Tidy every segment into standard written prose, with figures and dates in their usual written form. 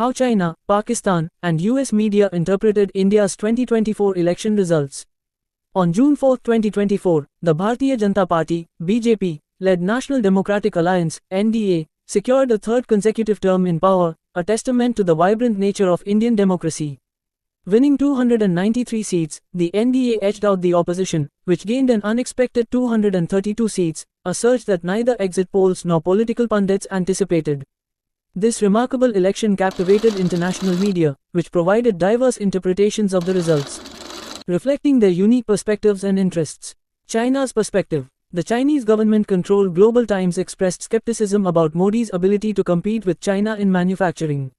How China, Pakistan, and US media interpreted India's 2024 election results. On June 4, 2024, the Bharatiya Janata Party, BJP, led National Democratic Alliance, NDA, secured a third consecutive term in power, a testament to the vibrant nature of Indian democracy. Winning 293 seats, the NDA edged out the opposition, which gained an unexpected 232 seats, a surge that neither exit polls nor political pundits anticipated. This remarkable election captivated international media, which provided diverse interpretations of the results, reflecting their unique perspectives and interests. China's perspective. The Chinese government-controlled Global Times expressed skepticism about Modi's ability to compete with China in manufacturing.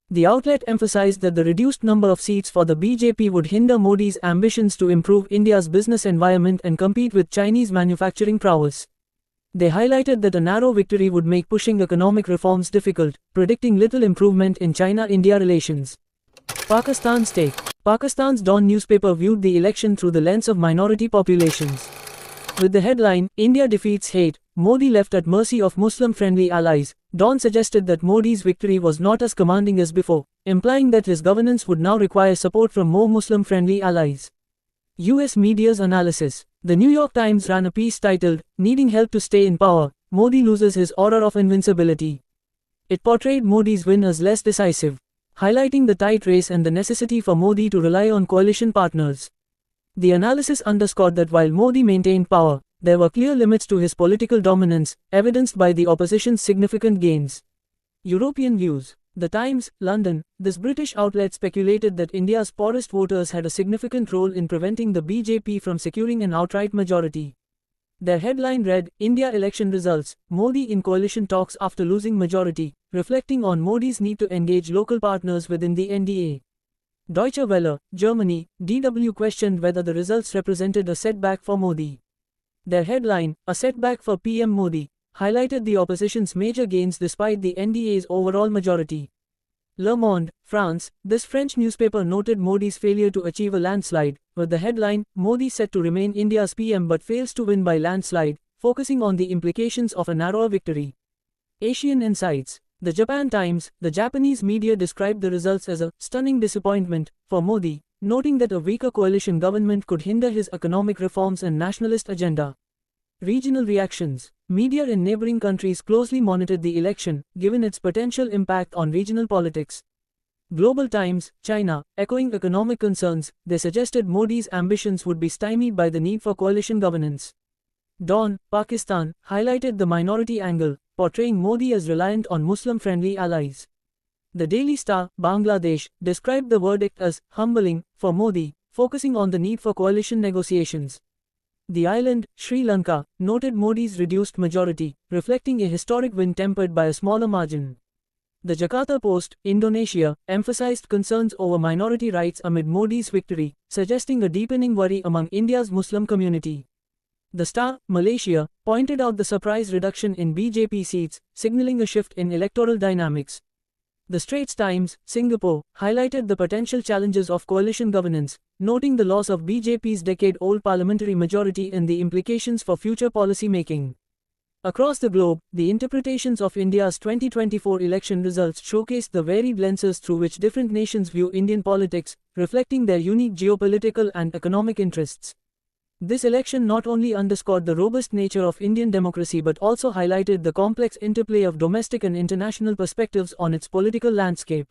The outlet emphasized that the reduced number of seats for the BJP would hinder Modi's ambitions to improve India's business environment and compete with Chinese manufacturing prowess. They highlighted that a narrow victory would make pushing economic reforms difficult, predicting little improvement in China-India relations. Pakistan's take. Pakistan's Dawn newspaper viewed the election through the lens of minority populations. With the headline, "India defeats hate, Modi left at mercy of Muslim-friendly allies," Dawn suggested that Modi's victory was not as commanding as before, implying that his governance would now require support from more Muslim-friendly allies. US media's analysis. The New York Times ran a piece titled, "Needing Help to Stay in Power, Modi Loses His Aura of Invincibility." It portrayed Modi's win as less decisive, highlighting the tight race and the necessity for Modi to rely on coalition partners. The analysis underscored that while Modi maintained power, there were clear limits to his political dominance, evidenced by the opposition's significant gains. European views. The Times, London. This British outlet speculated that India's poorest voters had a significant role in preventing the BJP from securing an outright majority. Their headline read, "India election results, Modi in coalition talks after losing majority," reflecting on Modi's need to engage local partners within the NDA. Deutsche Welle, Germany. DW questioned whether the results represented a setback for Modi. Their headline, "A Setback for PM Modi," highlighted the opposition's major gains despite the NDA's overall majority. Le Monde, France. This French newspaper noted Modi's failure to achieve a landslide, with the headline, "Modi set to remain India's PM but fails to win by landslide," focusing on the implications of a narrower victory. Asian Insights. The Japan Times. The Japanese media described the results as a "stunning disappointment" for Modi, noting that a weaker coalition government could hinder his economic reforms and nationalist agenda. Regional reactions. Media in neighboring countries closely monitored the election, given its potential impact on regional politics. Global Times, China. Echoing economic concerns, they suggested Modi's ambitions would be stymied by the need for coalition governance. Dawn, Pakistan, highlighted the minority angle, portraying Modi as reliant on Muslim-friendly allies. The Daily Star, Bangladesh, described the verdict as "humbling" for Modi, focusing on the need for coalition negotiations. The Island, Sri Lanka, noted Modi's reduced majority, reflecting a historic win tempered by a smaller margin. The Jakarta Post, Indonesia, emphasized concerns over minority rights amid Modi's victory, suggesting a deepening worry among India's Muslim community. The Star, Malaysia, pointed out the surprise reduction in BJP seats, signaling a shift in electoral dynamics. The Straits Times, Singapore, highlighted the potential challenges of coalition governance, noting the loss of BJP's decade-old parliamentary majority and the implications for future policy making. Across the globe, the interpretations of India's 2024 election results showcased the varied lenses through which different nations view Indian politics, reflecting their unique geopolitical and economic interests. This election not only underscored the robust nature of Indian democracy but also highlighted the complex interplay of domestic and international perspectives on its political landscape.